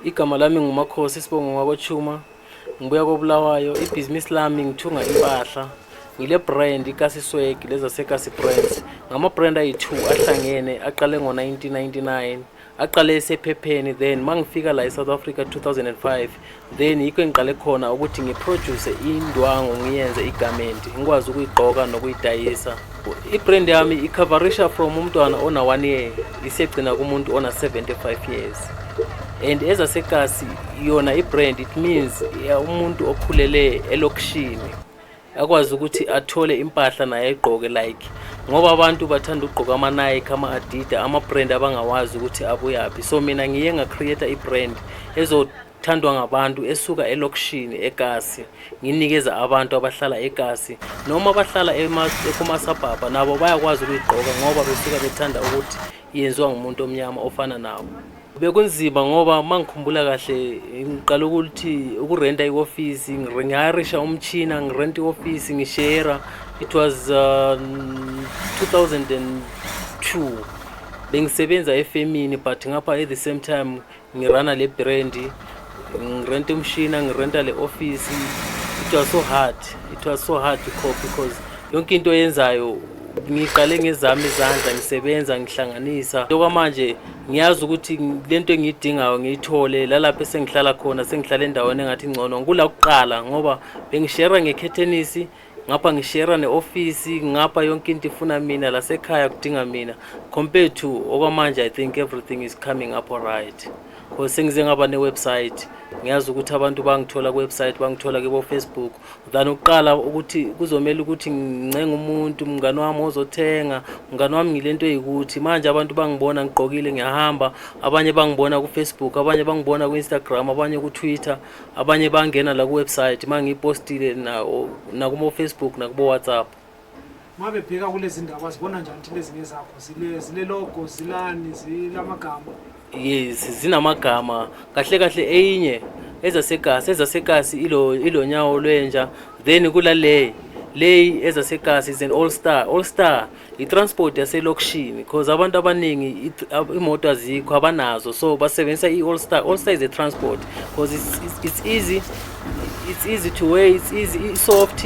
Igama lami nguMakhosi Sibongo wakoChuma. Ngibuya koBulawayo. Ibhizinisi lami ngithunga impahla. Ngile brand iKasi Swag leza seKasi Brands. Ngama brand ayi2 ahlangene aqale ngo1999. Aqale esephepheni then mangifika la eSouth Africa 2005 then yikho engiqale khona ukuthi ngiproduce indwangu ngiyenze igarment ngikwazi ukuyigqoka nokuyidayisa. Ibrand yami icoverisha from umntwana ona 1 year isegcina kumuntu ona 75 years. And ezaseKasi yona ibrand it means umuntu okhulele elokishini akwazi ukuthi athole impahla naye egqoke like ngoba abantu bathanda ukugqoka ama Nike ama Adidas ama brand abangawazi ukuthi abuyaphi. So mina ngiye nga create ibrand ezothandwa ngabantu esuka elokishini eKasi nginikeza abantu abahlala eKasi noma abahlala ekumasabhaba nabo bayakwazi ukuyigqoka ngoba besuka bethanda ukuthi yenziwa ngumuntu omnyama ofana nabo. Bekunzima ngoba mangikhumbula kahle ngiqala ukuthi ukurenta ioffice ngihirisha umchina ngirenta ioffice ngishare. It was 2002 bengisebenza efemini but ngapha at the same time ngirana le brand ngirenta umshina ngirenta le office. It was so hard to cope because yonke into yenzayo ngiqale ngezami izandla ngisebenza ngihlanganisa. Lokho manje ngiyazi ukuthi lento engiyidingayo ngiyithole lalapha esengihlala khona sengihlala endaweni engathi ngcono ngula kuqala ngoba bengishare ngekhethenisi ngapha ngishare neoffice ngapha yonke into ifuna mina lasekhaya kudinga mina compared to okwamanje. I think everything is coming up all right because sengize ngaba newebsite ngiyazi ukuthi abantu bangithola kuwebsite bangithola kubo Facebook than uqala ukuthi kuzomela ukuthi ngincenga umuntu mngani wami ozothenga mngani wami ngilento eyikuthi manje abantu bangibona ngigqokile ngiyahamba abanye bangibona ku Facebook abanye bangibona ku Instagram abanye ku Twitter abanye bangena la kuwebsite mangipostile na ku Facebook na ku WhatsApp. Mabe bheka kulezi ndaba sibona njani ukuthi lezi ngezakho zile logo zilani zilamagama. Yes, zinamagama kahle kahle eyinye ezaseKasi ilo nyawo lwenja then kula le ezaseKasi is an all star i-transport yaselokishini because abantu abaningi imoto azikho abanazo so basebenzisa i-all star is a transport because it's easy to wear, it's easy, soft,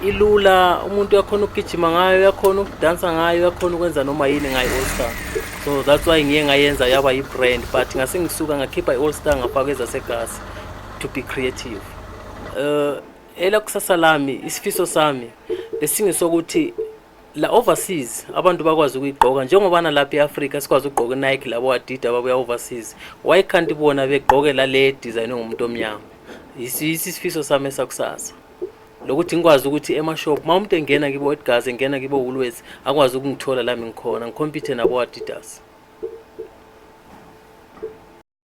ilula umuntu yakhona ukugijima ngayo yakhona ukudansa ngayo yakhona ukwenza noma yini ngayo All Star. So that's why ngiye ngayenza yaba i-brand but ngase ngisuka ngakhipha i-All Star ngafaka ezaseKasi to be creative. Ela kusasa lami isifiso sami lesingisokuthi la overseas abantu bakwazi ukuyigqoka njengoba nalapha eAfrica sikwazi ukugqoka Nike labo Adidas babuya overseas. Why can't ibona begqoke la le design ngomuntu omnyama? Isifiso sami sakusasa lokuthi ngikwazi ukuthi ema-shop uma umuntu engena kibo Edgars engena kibo Woolworths akwazi ukungithola la ngikhona ngicompete nabo Adidas.